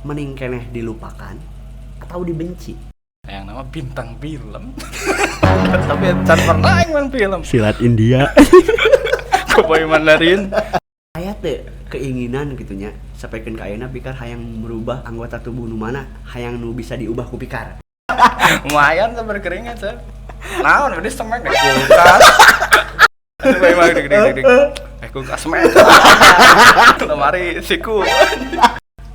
mending keneh dilupakan atau dibenci? Yang nama bintang film. Tapi can pernah main film. Silat India. Cowboy Mandarin. Aya teh keinginan gitunya sampaikan ka ayeuna Pikar hayang merubah anggota tubuh nu mana hayang nu bisa diubah ku Pikar. Lumayan sabar keringat sih. Naon udah semek deh kulkas. Coba mah deg. Kulkas semek. Lemari siku.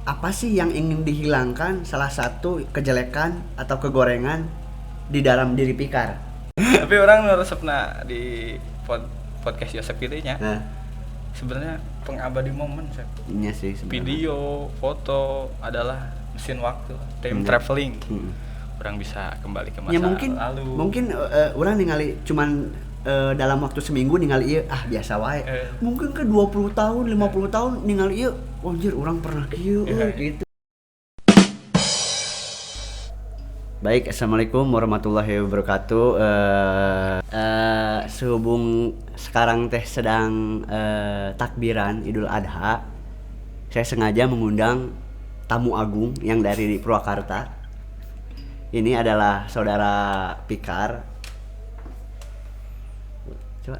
Apa sih yang ingin dihilangkan salah satu kejelekan atau kegorengan di dalam diri Pikar? Tapi orang resepna di podcast Yosep Pilihnya. Nah, sebenarnya pengabadi momen sih. iya sih sebenarnya. Video, foto adalah mesin waktu, time traveling. Orang bisa kembali ke masa Ya lalu. mungkin orang ningali cuman dalam waktu seminggu ningali ieu biasa wae. Mungkin ke 20 tahun, 50 tahun ningali ieu, anjir orang pernah kieu gitu. Baik, assalamualaikum warahmatullahi wabarakatuh. Sehubung sekarang teh sedang takbiran Idul Adha, saya sengaja mengundang tamu agung yang dari Purwakarta. Ini adalah saudara Pikar. Coba,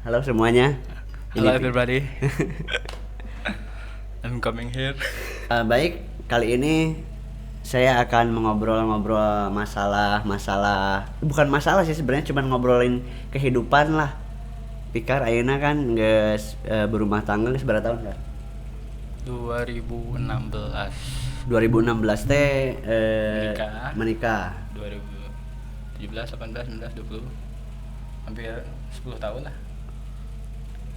halo semuanya. Hello everybody. I'm coming here. Baik, kali ini saya akan mengobrol-ngobrol masalah bukan masalah sih sebenarnya, cuma ngobrolin kehidupan lah. Pikar ayeuna kan geus berumah tangga geus berapa tahun kan? 2016 teh menikah. 2017, 18, 19, 20. Hampir 10 tahun lah.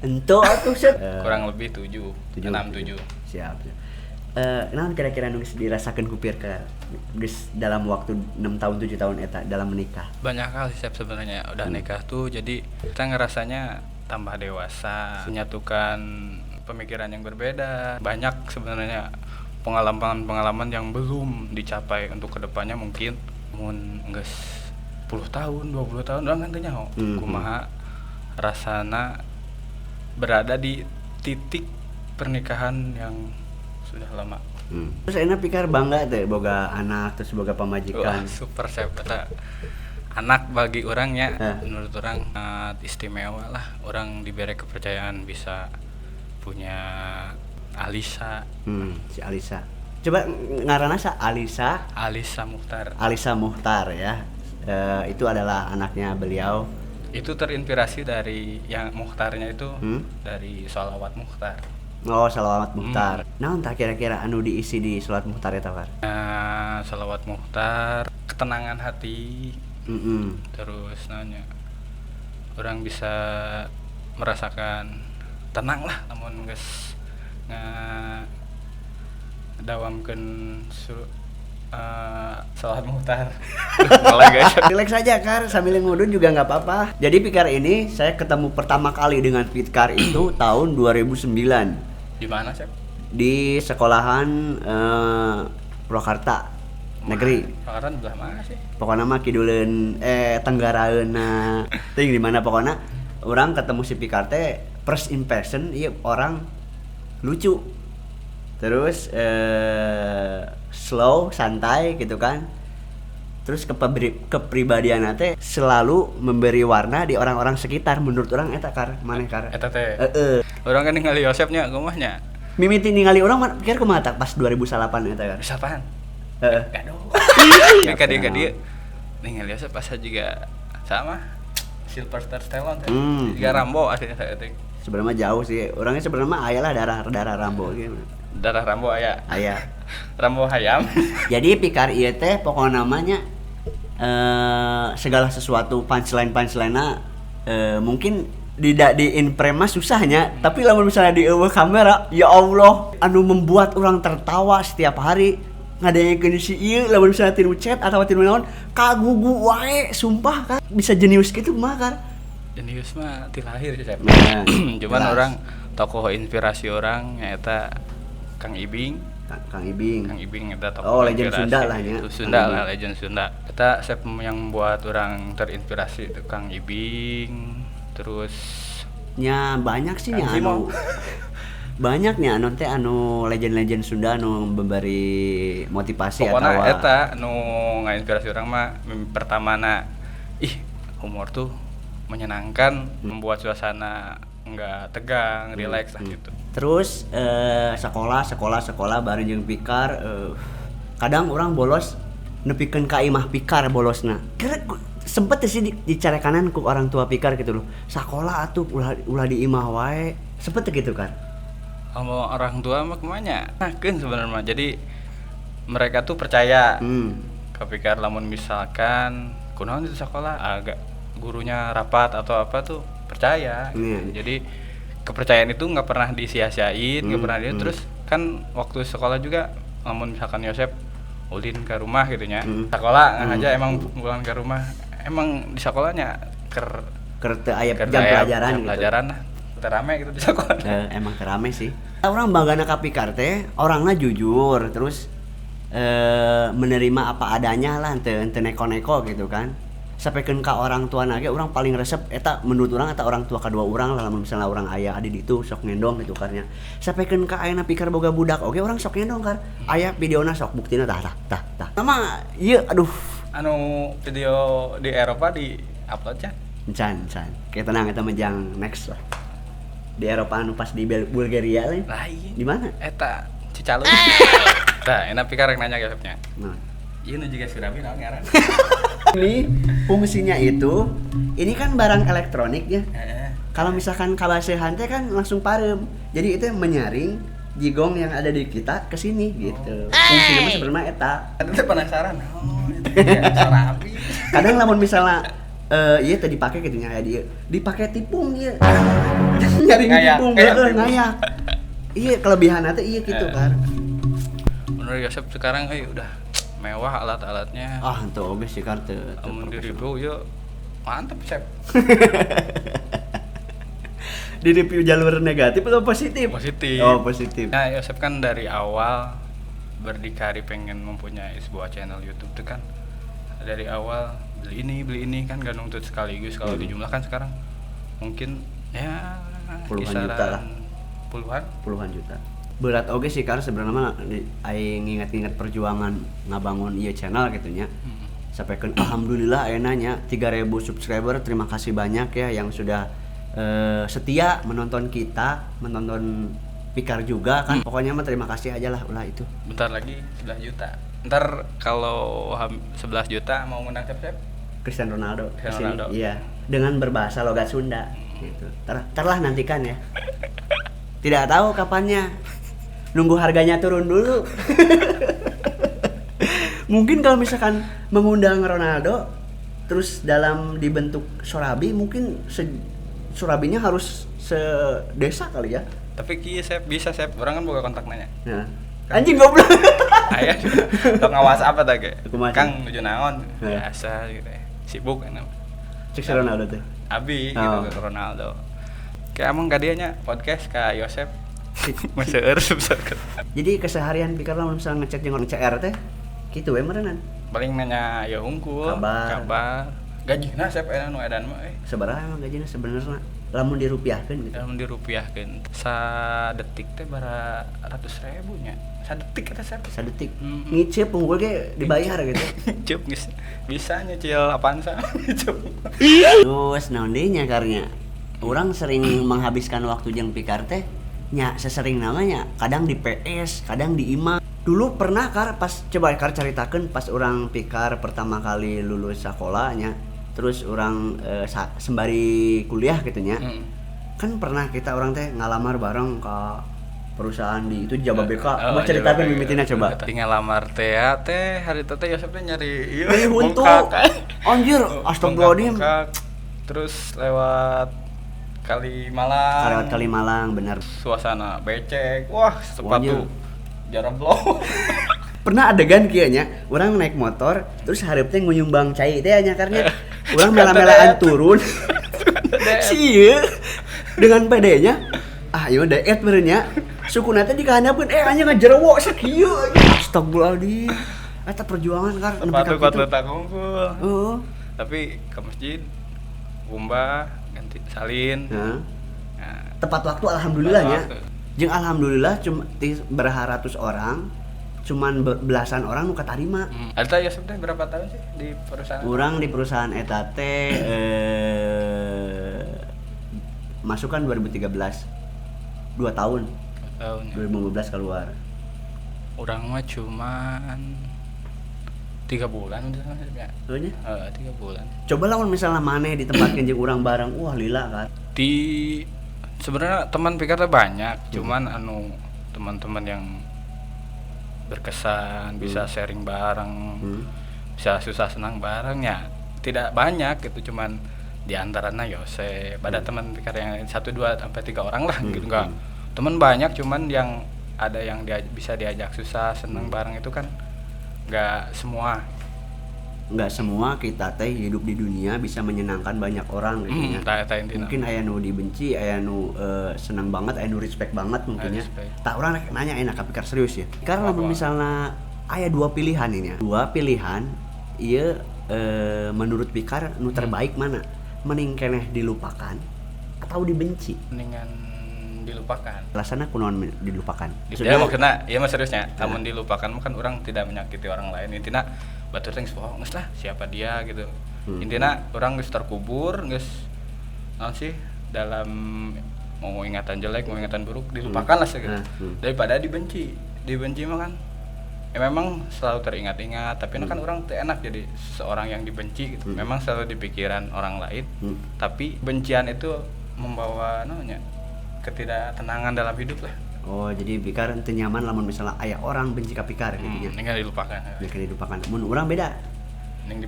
Ento atuh set. Kurang lebih 6 7. Siap. Naon kira-kira nu geus dirasakeun ku Pikar geus dalam waktu 6 tahun 7 tahun eta dalam menikah? Banyak hal sih sebenarnya udah nikah tuh, jadi kita ngerasanya tambah dewasa, menyatukan pemikiran yang berbeda. Banyak sebenarnya pengalaman yang belum dicapai untuk kedepannya, mungkin geus 10 tahun, 20 tahun orang kan tanya kumaha rasana berada di titik pernikahan yang sudah lama. Terus enak Pikar bangga teh boga anak terus boga pamajikan. Wah, super anak bagi orangnya menurut orang istimewa lah. Orang diberi kepercayaan bisa punya Alisa. Si Alisa. Coba ngaranna sa Alisa Muchtar ya. Itu adalah anaknya beliau. Itu terinspirasi dari yang Muchtarnya itu dari Sholawat Muchtar. Oh, Sholawat Muchtar. Naon tah kira-kira anu diisi di Sholawat Muchtar eta, Pak? Sholawat Muchtar, ketenangan hati. Terus nanya orang bisa merasakan tenang lah namun geus ngedawamkeun Sholawat Muchtar. Relax saja Kar, sambil ngudun juga nggak apa-apa. Jadi Pikar ini saya ketemu pertama kali dengan Pikar itu tahun 2009. Di mana, Chef? Di sekolahan Purwakarta negeri. Purwakarta belah mana sih? Pokoknya mah kiduleun tenggaraeuna. Teuing di mana pokoknya orang ketemu si Pikar teh first impression ieu orang lucu. Terus slow, santai gitu kan. Terus kepribadianna teh selalu memberi warna di orang-orang sekitar. Menurut orang eta Kar, maneh Kar? Eta teh. Orang kan ningali Yosepnya kumahnya. Mimiti ningali orang pikir kumaha tak pas 2008 eta Kar? Sapaan? Aduh. Ka dia ningali Yosep pas juga sama Sylvester Stallone teh. Juga Rambo aslinya saya teh. Sebenarnya jauh sih. Orangnya sebenarnya aya lah darah Rambo gitu. Darah Rambo aya. Rambo hayam. Jadi Pikar ieu teh pokok namanya segala sesuatu punchline-na mungkin di imprema susahnya, tapi lamun misalnya di eueuh kamera, ya Allah, anu membuat orang tertawa setiap hari ngadengekeun si ieu lamun misalnya tinu chat atau tinu naon kagugu wae, sumpah kan bisa jenius gitu mah Kan. Jenius mah ti lahir sih saya. Cuman jelas. Orang tokoh inspirasi orang nyaeta Kang Ibing eta tokoh legend Sunda lah nya. Sunda lah, legend Sunda. Eta chef yang buat orang terinspirasi itu Kang Ibing, terus nya banyak sih nya anu banyak nih anu teh anu legend-legend Sunda anu memberi motivasi Pokoknya atau eta nu ngainspirasi orang mah pertamana humor tuh menyenangkan, membuat suasana enggak tegang, rileks lah gitu. terus sekolah bareng jeung Pikar kadang orang bolos nepikeun ka imah Pikar bolosna. Kira sempet sih dicarekanan ku orang tua Pikar gitu loh. Sakola atuh ulah di imah wae. Sempet gitu kan. Kalau orang tua mah kemana? Kan sebenarnya jadi mereka tuh percaya ke Pikar lamun misalkan kunaon di sekolah agak gurunya rapat atau apa tuh percaya. Jadi kepercayaan itu nggak pernah disia-siain, nggak pernah dia. Terus kan waktu sekolah juga lamun misalkan Yosep ulin ke rumah gitunya. Sekolah aja emang pulang ke rumah. Emang di sekolahnya ker aya jam pelajaran gitu. Pelajaran lah. Terame gitu di sekolah. Emang terame sih. Orang banggana ka Pikar teh orangnya jujur, terus menerima apa adanya lah, ente neko-neko gitu kan. Sampaikan ka orang tua nage orang paling resep eta menurut orang eta orang tua kedua orang lah lamun misalnya orang aya adi ditu sok ngendong gitu kan nya. Sampaikan ka ayeuna Pikar boga budak oge orang sok ngendong kan. Aya videona sok buktina tah. Nama ieu aduh anu video di Eropa di upload ya. Can. Kayak tenang eta menjang next lah. Di Eropa anu pas di Bulgaria lain. Lain. Di mana? Eta Cicalung. Tah, enak Pikar rek nanya Yosepnya. Nah. Ieu nu juga Surabi naon ngaran? Ini fungsinya itu, ini kan barang elektronik ya. Kalau misalkan kabasehan teh kan langsung parem. Jadi itu menyaring jigong yang ada di kita ke sini gitu. Fungsinya mah sebenarnya eta. Ada penasaran. Surabi. Kadang lamun misalnya iya tadi dipakai gitu nya dia. Dipakai tipung ieu. Nyaring tipung ngayak. Iya kelebihanna teh iya gitu kan. Menurut Yosep sekarang udah mewah alat-alatnya. Itu oge sih kan teu. Amun di review yuk mantep Sep. Di review jalur negatif atau positif? Positif. Oh, positif. Nah, Yosep kan dari awal berdikari pengen mempunyai sebuah channel YouTube tuh kan. Dari awal beli ini kan gak nuntut sekaligus kalau dijumlahkan sekarang mungkin ya puluhan kisaran juta lah. Puluhan juta. Berat oge sih karena sebenarnya mah aing nginget-nginget perjuangan ngabangun ieu channel gitu nya. Sampaikan alhamdulillah ayeuna nya 3000 subscriber. Terima kasih banyak ya yang sudah setia menonton kita, menonton Pikar juga kan. Pokoknya mah terima kasih aja lah ulah itu. Bentar lagi 11 juta. Ntar kalau 11 juta mau ngundang siapa? Cristiano Ronaldo. Ronaldo. Iya, dengan berbahasa logat Sunda gitu. Terlah nantikan ya. Tidak tahu kapannya. Nunggu harganya turun dulu. Mungkin kalau misalkan mengundang Ronaldo terus dalam dibentuk Sorabi mungkin Sorabinya harus sedesa kali ya. Tapi kieu bisa orang kan boga kontak nanya. Nah. Anjing goblok. Aya. Tok ngawas apa tah ge? Kumaha? Kang nuju naon? Biasa gitu ya. Sibuk kan. Cek Ronaldo teh. Abi gitu ke Ronaldo. Kayak emang gadianya podcast ka Yosep. Masih harus besarkan. Jadi keseharian Pikar lah misalnya ngecek jeung CR teh kitu we meureunnan. Paling nanya ya unggul, kabar. Gajina Sep nu edan mah Sabaraha emang gajina sebenarnya? Lamun dirupiahkeun gitu. Lamun dirupiahkeun sadetik teh bara ratus ribu nya. Sadetik eta Sep. Sadetik. Ngicep unggul ge dibayar gitu. Cep geus bisa nyicil Avanza. Terus naon deui nya karnya? Urang sering menghabiskan waktu jeung Pikar teh nya sesering namanya kadang di PS, kadang di IMA. Dulu pernah coba ceritakeun pas orang Pikar pertama kali lulus sekolahnya, terus orang sembari kuliah gitu nya. Kan pernah kita orang teh ngalamar bareng ke perusahaan di itu Jababeka. Mau ceritakeun mimitina coba. Tinggal lamar teh hari teh Yosep teh nyari ieu huntu. Anjir, astagfirullahaladzim. Terus lewat Kalimalang benar. Suasana becek, wah sepatu jarablok. Pernah adegan kieu nya, urang naik motor, terus hareup teh ngunyumbang cai teh nya karena urang mela-melaan turun. Sieu dengan PD-nya, ieu daet meureun nya. Sukuna teh dikahandapkeun anya ngajerewo sakieu. Astagfirullahaladzim. Eta perjuangan kan sepatu tak kumpul. Tapi ke masjid Umba ganti salin. Tepat waktu alhamdulillah ya. Jeung alhamdulillah cuma beratus orang cuman belasan orang nu katarima. Alta ya sebenarnya berapa tahun sih di perusahaan? Urang di perusahaan eta teh masukan 2013. 2 tahun. 2 tahun. Ya. 2015 keluar. Urang mah cuman 3 bulan udah ya. Soalnya 3 bulan. coba lawan misalnya maneh ditempatkeun jeung urang bareng, wah lila kan. Di sebenarnya teman pikir teh banyak, cuman anu teman-teman yang berkesan bisa sharing bareng, bisa susah senang bareng ya tidak banyak gitu, cuman di antaranya Yose pada teman pikir yang 1, 2 sampai 3 orang lah gitu. Enggak teman banyak, cuman yang ada yang bisa diajak susah senang bareng itu kan nggak semua kita teh hidup di dunia bisa menyenangkan banyak orang gitu ya. Mungkin aya nu dibenci, aya nu senang banget, aya nu respect banget mungkin ya. Tak urang rek nanya enak Pikar serius ya. Karena misalnya aya 2 pilihan ini ya. 2 pilihan ieu menurut Pikar nu terbaik mana? Mending keneh dilupakan atau dibenci? Mendingan dilupakan. Alasanna kunaon dilupakan? Ya maksudna ieu mah seriusnya, namun dilupakan kan orang tidak menyakiti orang lain. Intina batur teh geus lah siapa dia gitu. Intina orang geus terkubur, geus naon sih dalam mau ingatan jelek, mau ingatan buruk dilupakan lah gitu. Daripada dibenci. Dibenci mah kan memang selalu teringat-ingat, tapi kan orang teh enak jadi seorang yang dibenci gitu. Memang selalu di pikiran orang lain. Tapi bencian itu membawa namanya ketidaktenangan dalam hidup lah. Oh, jadi Pikar teu nyaman lamun misalnya aya orang benci ka Pikar gitu nya. Mendingan dilupakan. Mendingan dilupakan. Mun urang beda.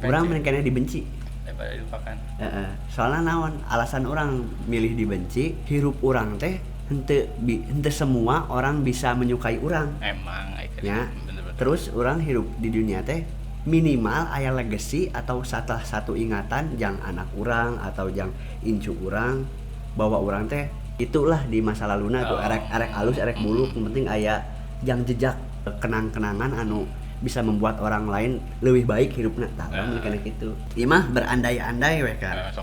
Urang mending keneh dibenci. Daripada dilupakan. Soalnya naon? Alasan orang milih dibenci, hirup urang teh henteu semua orang bisa menyukai urang. Emang ya. Terus urang hirup di dunia teh minimal aya legacy atau salah satu ingatan jang anak urang atau jang incu urang bahwa urang teh itulah di masa laluna tuh arek alus arek buluk, yang penting aya jang jejak kenang-kenangan anu bisa membuat orang lain lebih baik hidupna. Tah urang meureun kitu. Ieu mah berandai-andai we kan.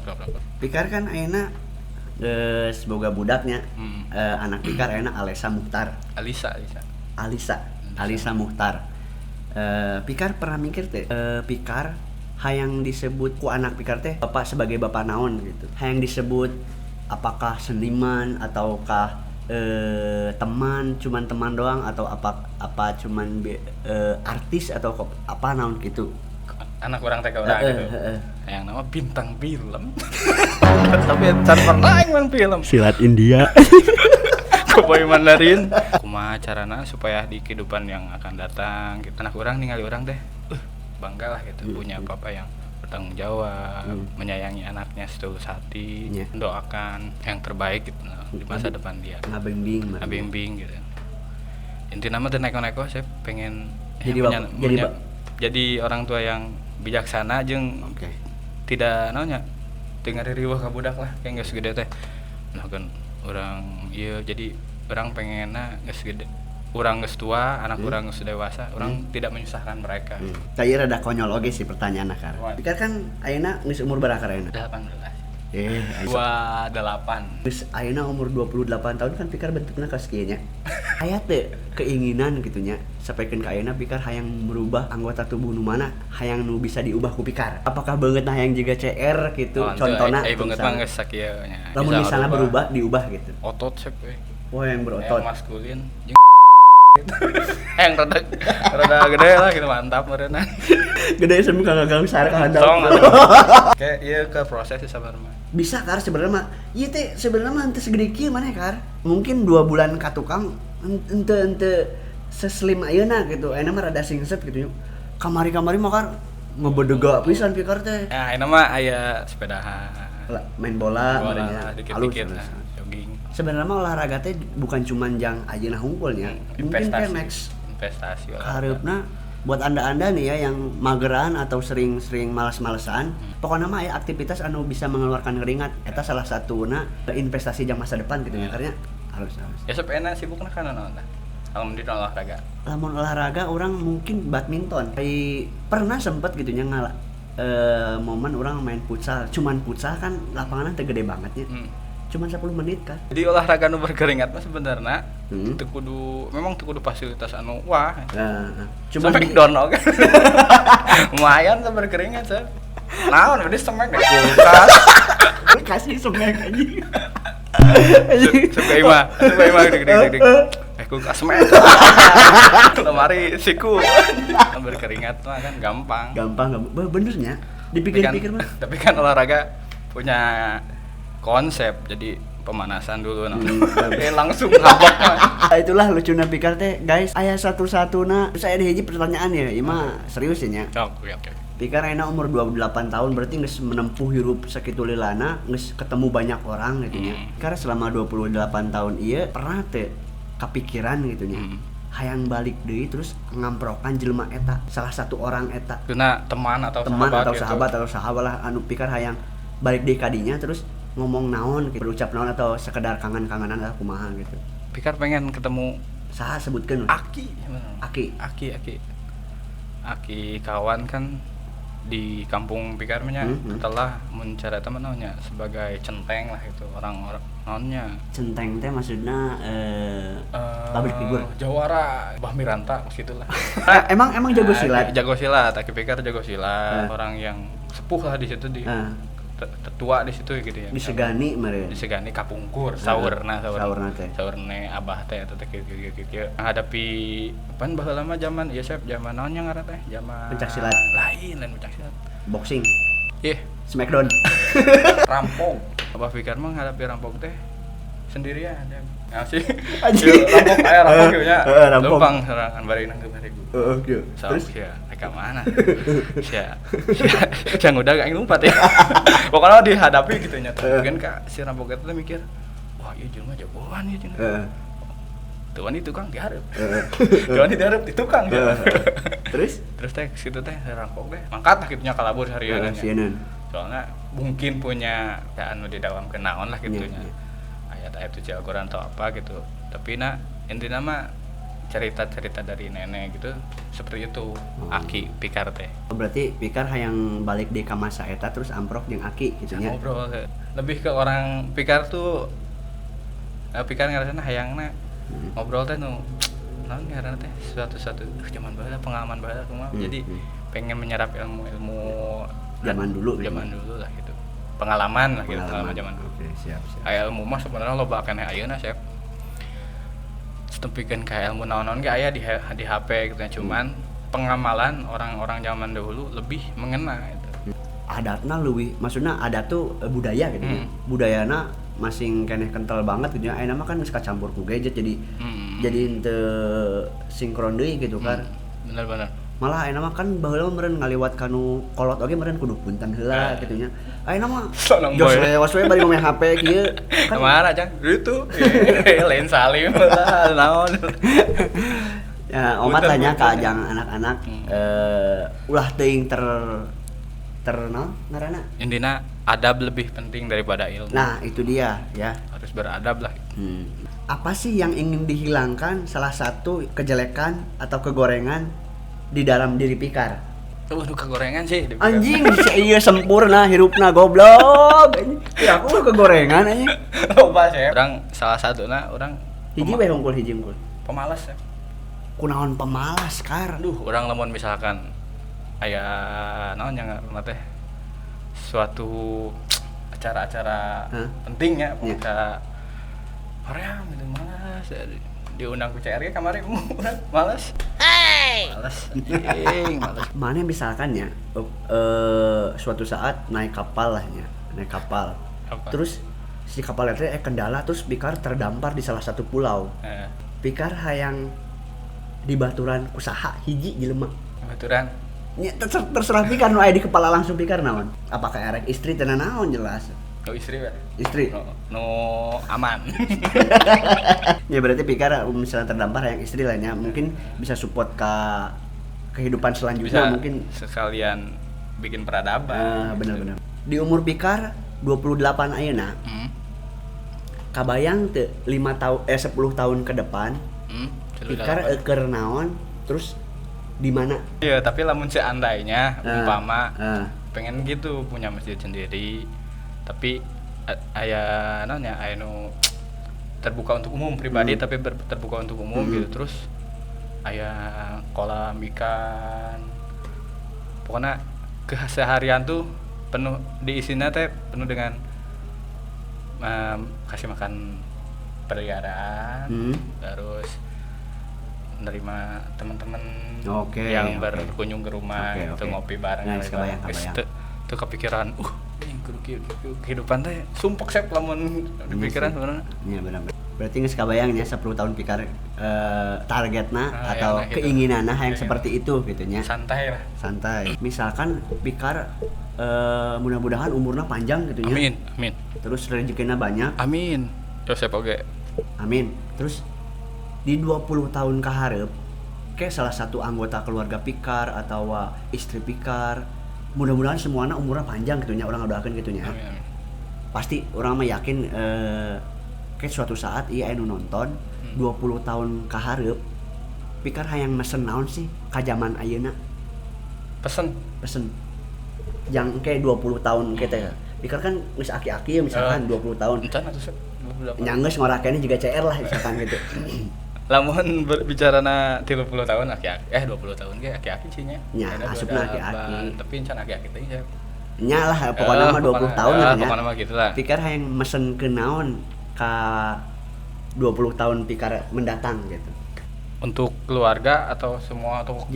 Pikar kan ayeuna geus boga budaknya. Anak Pikar ayeuna Alisa Mukhtar. Alisa Mukhtar. Pikar pernah mikir teh Pikar hayang disebut ku anak Pikar teh bapak sebagai bapak naon gitu. Hayang disebut apakah seniman ataukah teman, cuman teman doang atau apa cuman artis atau apa naon gitu. Anak orang teh ka urang gitu. Yang nama bintang film. Tapi can pernah main film. Silat India. Cowboy Mandarin. Kumaha carana supaya di kehidupan yang akan datang gitu. Anak orang ningali orang teh bangga lah gitu punya papa yang bertanggung jawab, menyayangi anaknya setulus hati, mendoakan yang terbaik gitu di masa depan dia. Ngabimbing gitu. Intinya mah teu neko-neko saya pengen jadi orang tua yang bijaksana jeung tidak naonnya teu ngariweuh ka budak lah kayak geus gede teh. Nah kan urang ieu jadi urang pengenna geus gede. Urang geus tua, anak urang geus dewasa, urang tidak menyusahkan mereka. Tadi rada konyol oge sih pertanyaan Kar. Pikir kan ayeuna geus umur berapa ayeuna? 18. 28. Geus ayeuna umur 28 tahun kan Pikar bentukna geus kieu nya. Aya teu keinginan kitu nya sampikeun ka ayeuna Pikar hayang merubah anggota tubuh nu mana hayang nu bisa diubah ku Pikar. Apakah beungeutna hayang jiga CR gitu contohna? Beungeut mah geus sakieu nya. Lamun misalna berubah diubah gitu. Otot cek we. Oh yang berotot. Yang maskulin. Yang rada gede lah gitu mantap meureunna. Gede sampe kagak besar ka handap. Kayak ieu ke proses sih sabar mah. Bisa Kar sebenarnya mah. Ieu teh sebenarnya mah henteu segede kieu maneh Kar. Mungkin 2 bulan ka tukang henteu seslim ayeuna gitu. Ayeuna mah rada singset gitu. Kamari-kamari mah Kar ngebedega pisan Pikar teh. Ya ayeuna mah aya sepedahan. Main bola dikit-dikit jogging. Sebenarnya mah olahraga teh bukan cuman jang ayeuna hungkulnya. Mungkin teh next investasi hareupeuna buat anda-anda nih ya yang mageran atau sering-sering malas-malesan, pokoknya mah aya aktivitas anu bisa mengeluarkan keringat. Eta salah satuna investasi jang masa depan gitu ya karena harus. Ya sepena sibukna kana naon tah? Lamun di olahraga. Lamun olahraga orang mungkin badminton. Pernah sempet gitu nya momen orang main futsal. Cuman futsal kan lapangannya teu gede banget ya. Cuman 10 menit kan. Jadi olahraga nu berkeringat mah sebenarnya Hmm. teu kudu fasilitas anu wah. Cuma Sampai dono kan. Lumayan tuh berkeringat sih. Naon udah semek deh kulkas. kasih semek aja. Suka imah gede. Kulkas semek. Lemari siku. Berkeringat mah kan gampang. Benernya. Dipikir-pikir mah. Tapi kan olahraga punya konsep, jadi pemanasan dulu langsung habak mah. Itulah lucuna Pikar teh guys. Aya satu-satuna saya ada hiji pertanyaan ya, ima serius ya nya. Oke. Pikar ayeuna umur 28 tahun berarti geus menempuh hirup sakitu lilana, geus ketemu banyak orang gitu nya. Pikar selama 28 tahun ieu pernah teh kapikiran gitu nya. Hayang balik deui terus ngamprokan jelema eta, salah satu orang eta. Kena teman atau sahabat lah anu Pikar hayang balik deui ka dinya terus ngomong naon gitu, berucap naon atau sekedar kangen-kangenan atau kumaha gitu. Pikar pengen ketemu Saha sebutkeun? Aki kawan kan di kampung Pikar nya telah mencari teman namanya sebagai centeng lah itu orang-orang naonnya. Centeng teh maksudna public figure. Jawara Bah Miranta gitulah. emang jago silat. Jago silat, Aki Pikar jago silat. Orang yang sepuh lah di situ di tetua di situ gitu ya. Disegani meureun. Disegani kapungkur saurna teh. Saurne abah teh eta teh kieu. Hadapi pan baheula mah zaman ieu Chef, zaman naon nya ngaranna teh? Zaman pencak silat. Lain pencak silat. Boxing. Ih, Smackdown. rampok. Abah Fikar mah hadapi rampok teh sendirian ya. Nah sih. Rampok nya. Gampang serangan bari nang kemari. Oke. Terus ya, ka mana? Sia udah gak ngumpat ya. Pokoknya dihadapi gitu nya. Mungkin Kak si rampok itu mikir, wah ieu jelema jagoan ieu cenah. Tuan itu tukang dihareup. Tuan dihareup di tukang. Terus teh situ teh rampok teh mangkat lah kitu nya kalabur harieunan. Soalnya mungkin punya anu di dalam kenaon lah gitu nya. Ayat-ayat suci Al-Qur'an atau apa gitu. Tapi intinya mah cerita-cerita dari nenek gitu seperti itu. Aki Pikar teh. Berarti Pikar hayang balik di ka masa eta terus amprok jeung Aki gitu nya. Ngobrol lebih ke orang Pikar tuh Pikar ngarasana hayangna ngobrol teh nu naon ngaranna teh suatu zaman baheula pengalaman baheula kumaha. Jadi pengen menyerap ilmu zaman dulu lah gitu. Pengalaman lah gitu, pengalaman zaman dulu. Oke, siap. Ilmu mah sebenarnya loba keneh ayeuna, Chef. Tempikeun ka ilmu naon-naon ge aya di HP gitu ya, cuman pengamalan orang-orang zaman dahulu lebih mengena gitu. Adatna leuwih, maksudna adat tuh budaya gitu ya. Budayana masing keneh kental banget gitu ya. Ayeuna mah kan geus kacampur ku gadget jadi teu sinkron deui gitu kan. Bener. Malah ayeuna mah kan baheula meureun ngaliwat kanu kolot oge meureun kudu punten heula gitu nya. Ayeuna mah jos lewas we bari ngomong HP kieu. Kamara Cang? Gitu. Lain salim lah naon. Ya, omat lah nya ka ajang anak-anak ulah teuing ter naon ngaranna? Intina adab lebih penting daripada ilmu. Nah, itu dia ya. Harus beradab lah. Apa sih yang ingin dihilangkan salah satu kejelekan atau kegorengan di dalam diri Pikar? Waduh kegorengan sih. Anjing, ieu sempurna hirupna goblok. Ya aku kegorengan anjing. Loba Chef. Orang salah satuna orang hiji we hungkul. Pemalas ya. Kunaon pemalas Kar? Orang lamun misalkan aya naon nya ngaranna teh suatu acara-acara penting ya ka hoream gitu malas diundang ku CRG kamari urang malas. Malas. Mana misalkan ya suatu saat naik kapal lah ya, naik kapal. Terus si kapal itu kendala terus Pikar terdampar di salah satu pulau. Pikar hayang di baturan kusaha hiji jelema. Baturan. Ya, terserah Pikar nu aya di kepala langsung Pikar naon? Apakah erek istri teh naon jelas? Oh istri ya? Istri. No aman. Ya berarti Pikar misalnya terdampar yang istri lainnya mungkin bisa support ke kehidupan selanjutnya bisa mungkin sekalian bikin peradaban. Benar-benar. Di umur Pikar 28 ayeuna. Kabayang teu 10 tahun ke depan. Pikar keur naon terus di mana? Iya, tapi lamun seandainya umpama pengen gitu punya masjid sendiri, tapi aya naonnya aya nu terbuka untuk umum pribadi tapi terbuka untuk umum gitu. Terus aya kolam ikan, pokoknya keseharian tuh penuh diisinya teh penuh dengan kasih makan peliharaan, terus menerima teman-teman yang berkunjung ke rumah gitu, ngopi bareng. Itu kepikiran kehidupan teh sumpek sep lamun kepikiran sebenarnya. Iya benar. Berarti geus kabayang nya 10 tahun pikar targetna atau gitu. Keinginanna yang seperti itu gitu nya. Santai lah. Santai. Misalkan pikar mudah-mudahan umurna panjang gitu nya. Amin. Terus rezekina banyak. Amin. Josep oge. Amin. Terus di 20 tahun ka hareup kayak salah satu anggota keluarga pikar atau istri pikar, mudah-mudahan semuanya umurnya panjang gitu nya, orang doakeun gitu nya. Amin. Pasti orang mah yakin kayak suatu saat ieu anu nonton 20 tahun ka hareup pikar hayang mesen naon sih ka zaman ayeuna. Pesen Yang kayak 20 tahun kita pikar kan geus aki-aki ya misalkan 20 tahun. Encan atuh sep. Nya geus ngorakeun juga CR lah misalkan gitu. Lamun berbicarana 30 tahun aki-aki 20 tahun ge aki-aki sih nya. Nya asupna aki-aki. Tapi encan aki-aki teh ya. Nya lah pokoknya mah 20 tahun lah nya. Pokoknya mah gitu lah. Pikar hayang mesen ke naon ka 20 tahun pikar mendatang gitu. Untuk keluarga atau semua atau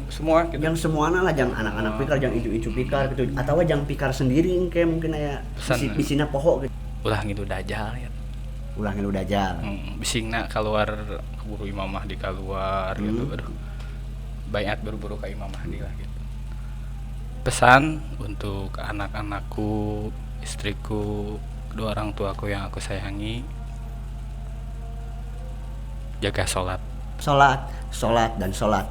semua gitu. Yang semuana lah, jangan anak-anak pikar, jangan icu-icu pikar gitu. Atau jangan pikar sendiri kayak mungkin aya bisina poho gitu. Ulah gitu dajal ya. Ulah ngilu dajal. Bisingna keluar keburu Imam Mahdi keluar gitu. Aduh. Bayat buru-buru ke Imam Mahdi lah gitu. Pesan untuk anak-anakku, istriku, kedua orang tuaku yang aku sayangi, jaga sholat.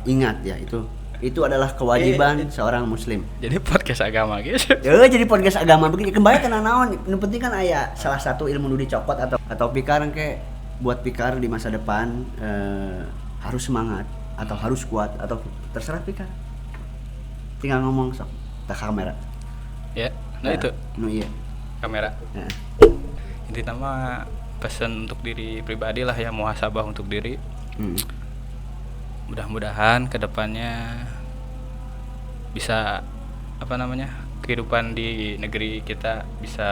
Ingat ya, itu adalah kewajiban seorang muslim. Jadi podcast agama gitu. Jadi podcast agama begini kembali kana naon? Yang penting kan aya salah satu ilmu nu dicopot atau pikar kayak buat pikar di masa depan harus semangat atau harus kuat atau terserah pikar. Tinggal ngomong sok ke kamera. Ya, itu. Iya. Kamera. Intinya mah pesan untuk diri pribadi lah ya, muhasabah untuk diri. Mudah-mudahan kedepannya bisa kehidupan di negeri kita bisa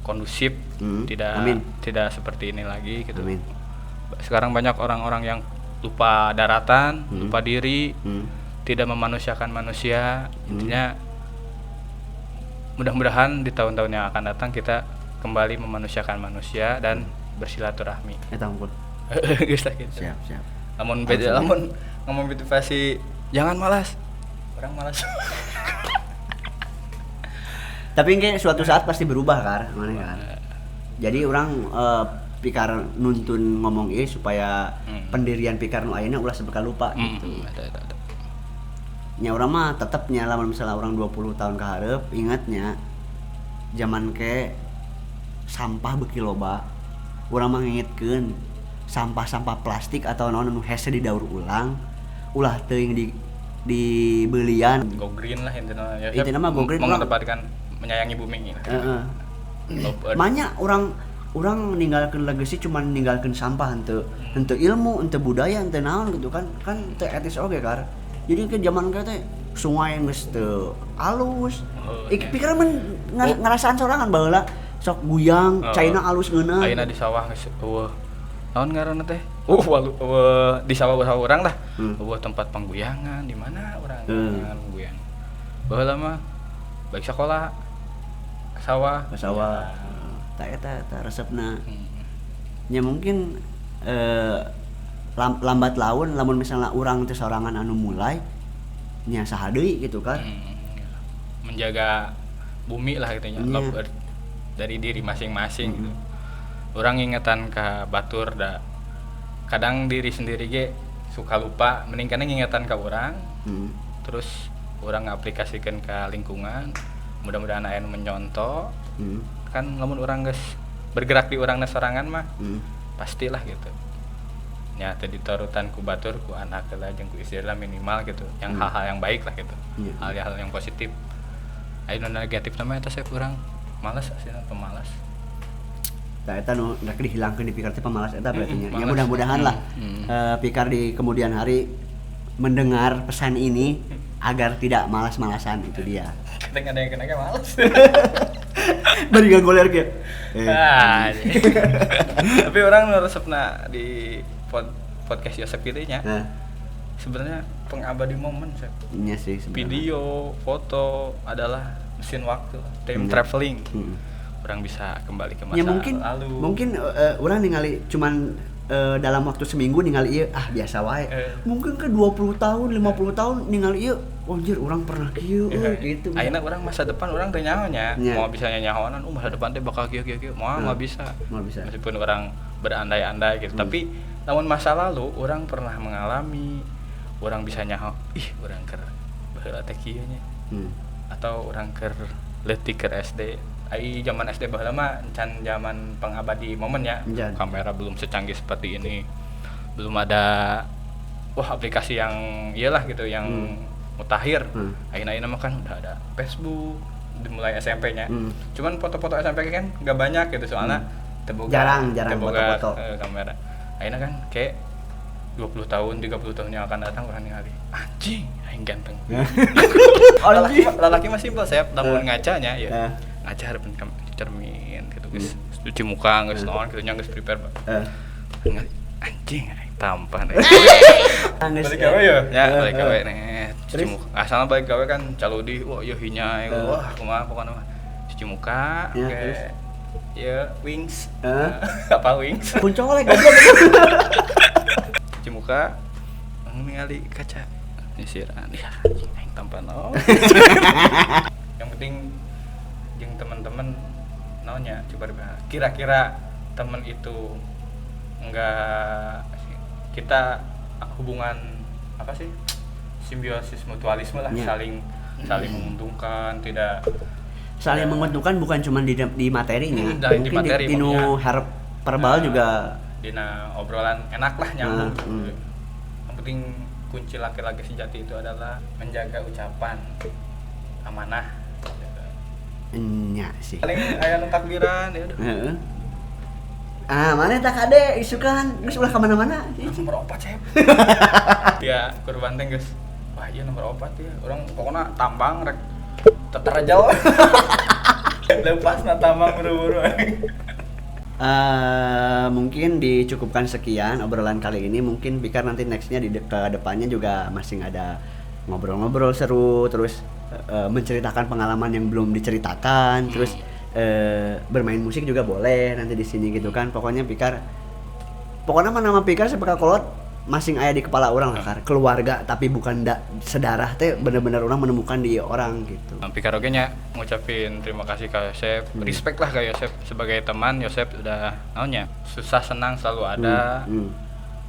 kondusif, tidak seperti ini lagi gitu. Amin. Sekarang banyak orang-orang yang lupa daratan, lupa diri, tidak memanusiakan manusia. Intinya mudah-mudahan di tahun-tahun yang akan datang kita kembali memanusiakan manusia dan bersilaturahmi. Siap. Lamun ngomong motivasi jangan malas. Orang malas. Tapi kayak suatu saat pasti berubah kan. Jadi orang pikar nuntun ngomong ini supaya pendirian pikar nu ayeuna ulah sebeka lupa gitu. Nya orang mah tetepnya lamun misalnya orang 20 tahun ke hareup ingatnya zaman ke sampah beuki loba. Urang mah ngingitkeun sampah-sampah plastik atau naon nu hese didaur ulang ulah teuing di beulian go green lah intina ya. Intina mah go green mengedepankan menyayangi bumi ini. Banyak orang ninggalkeun legacy cuman ninggalkeun sampah henteu ilmu, henteu budaya, henteu naon gitu kan teu etis oge kan. Jadi ke zaman teh sungai geus teu alus. Pikiran men ngarasaan sorangan baheula sok guyang, caina alus ngeunah. Ayeuna di sawah geus eueuh. Naon ngaranna teh? Di sawah urang lah. Eueuh tempat pangguyangan di mana urang guyang. Baheula mah baik sekolah ke sawah. Tak eta resepna. Nya mungkin lambat laun lamun misalnya urang teh sorangan anu mulai nya saha deui gitu kan. Menjaga bumi lah gitu nya. Dari diri masing-masing gitu. Orang ingetan ke batur da kadang diri sendiri ge suka lupa, mending kana ngingetan ka urang. Terus urang ngaplikasikeun ke lingkungan. Mudah-mudahan aya nu menyontoh. Kan lamun urang geus bergerak di urangna sorangan mah pastilah gitu. Nya teh diturutan ku batur, ku anak lah jeung ku istri lah minimal gitu. Yang hal-hal yang baik lah gitu. Hal-hal yang positif. Aya nu negatif nama eta saya kurang malas sih, pemalas. Nah, eta nu rek dihilangkeun di Pikar teh pemalas eta berarti nya. Ya malas. mudah-mudahan lah Pikar di kemudian hari mendengar pesan ini agar tidak malas-malasan, itu dia. Kadang ada yang kena malas. Bari ngagoler ge. Tapi orang resepna di podcast Yosep itu nya. Sebenarnya pengabadi momen, Sep. Iya sih sebenarnya. Video, foto adalah mesin waktu, time traveling. Orang bisa kembali ke masa Ya lalu. mungkin orang ningali cuman dalam waktu seminggu ningali ieu biasa wae. Mungkin ke 20 tahun, 50 tahun ningali ieu, anjir orang pernah kieu gitu. Ayeuna orang masa depan orang teu nyaho nya. Mau bisa nyahoan masa depan teh bakal kieu moal bisa. Meskipun orang berandai-andai gitu, tapi namun masa lalu orang pernah mengalami, orang bisa nyaho, orang keur baheula teh kieu nya. Atau orang keur leutik keur SD. Ai zaman SD baheula mah can zaman pengabadi momennya. Kamera belum secanggih seperti ini. Belum ada aplikasi yang iyalah gitu yang mutakhir. Ayeuna mah kan udah ada Facebook dimulai SMP-nya. Cuman foto-foto SMP kan enggak banyak gitu soalnya jarang foto-foto kamera. Ayeuna kan kayak 20 tahun, 30 tahun yang akan datang orang ningali anjing aing ganteng. Lalaki mah simpel Sep, lamun ngacanya ya. Ngaca hareupeun ka cermin gitu geus cuci muka geus naon kitu nya geus prepare. Anjing aing tampan. Balik gawe ya? Ya, balik gawe nih. Cuci muka. Asalna balik gawe kan caludi, wah ieu hinyai, wah kumaha pokona mah. Cuci muka, oke. Ya, wings. Apa wings? Puncolek goblok. Cuci muka, ningali kaca. Nyisiran. Ya, anjing aing tampan. Yang penting jeung teman-teman naonnya coba kira-kira teman itu enggak kita hubungan apa sih simbiosis mutualisme lah, saling menguntungkan, tidak saling menguntungkan bukan cuma di materinya, di materi di nu harap verbal juga dina obrolan enak lah nyambung. Yang penting kunci laki-laki sejati itu adalah menjaga ucapan, amanah. Nya sih. Paling aya nu takbiran ya udah. Mana tak ade isukan geus ulah ka mana-mana. Nomor 4 Sep. Ya, kurban teh geus. Wah, ieu nomor 4 ya. Urang pokona tambang rek teterjal. Lepasna tambang buru-buru. Mungkin dicukupkan sekian obrolan kali ini. Mungkin Pikar nanti nextnya ke depannya juga masih ada ngobrol-ngobrol seru, terus menceritakan pengalaman yang belum diceritakan, terus bermain musik juga boleh nanti di sini gitu kan. Pokoknya nama Pikar sebagai kolot masing aya di kepala orang lah kan. Keluarga tapi bukan sedarah teh bener-bener orang menemukan di orang gitu. Pikar oge nya ngucapin terima kasih ke Yosep, respect lah ke Yosep sebagai teman. Yosep udah naonnya susah senang selalu ada.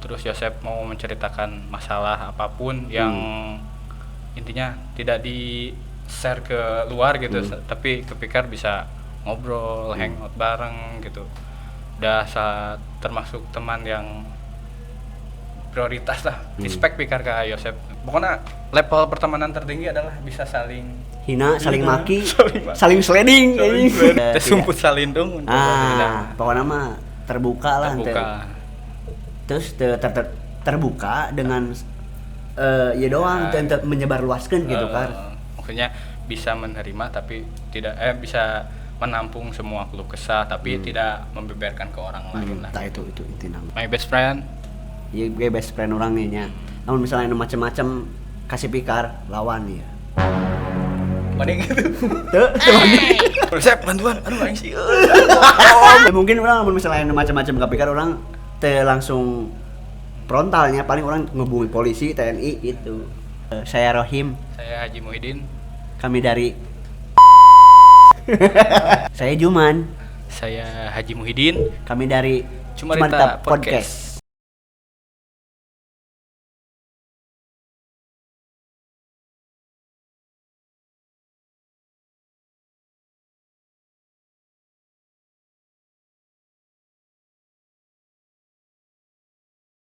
Terus Yosep mau menceritakan masalah apapun yang intinya tidak di share ke luar gitu, tapi ke Pikar bisa ngobrol, hangout bareng gitu. Udah termasuk teman yang prioritas lah. Respect Pikar ke Yosep. Pokoknya level pertemanan tertinggi adalah bisa saling hina, saling maki, saling sliding. Tesumput salindung. Pokoknya mah terbuka lah. Terus terbuka dengan ya doang, untuk menyebarluaskan gitu kan. Maksudnya bisa menerima tapi tidak bisa menampung semua keluh kesah tapi tidak membeberkan ke orang lain lah. Itu inti nama. My best friend. Iya, gue best friend orang nya. Namun misalnya macam-macam kasih Pikar lawan ya. Mending gitu. Tuh, Resep bantuan. Aduh aing sih. Mungkin orang misalnya macam-macam ke Pikar orang langsung frontalnya, paling orang ngehubungi polisi, TNI itu. Saya Rohim. Saya Haji Muhyiddin. Kami dari Saya Juman. Saya Haji Muhyiddin. Kami dari Cumarita Podcast.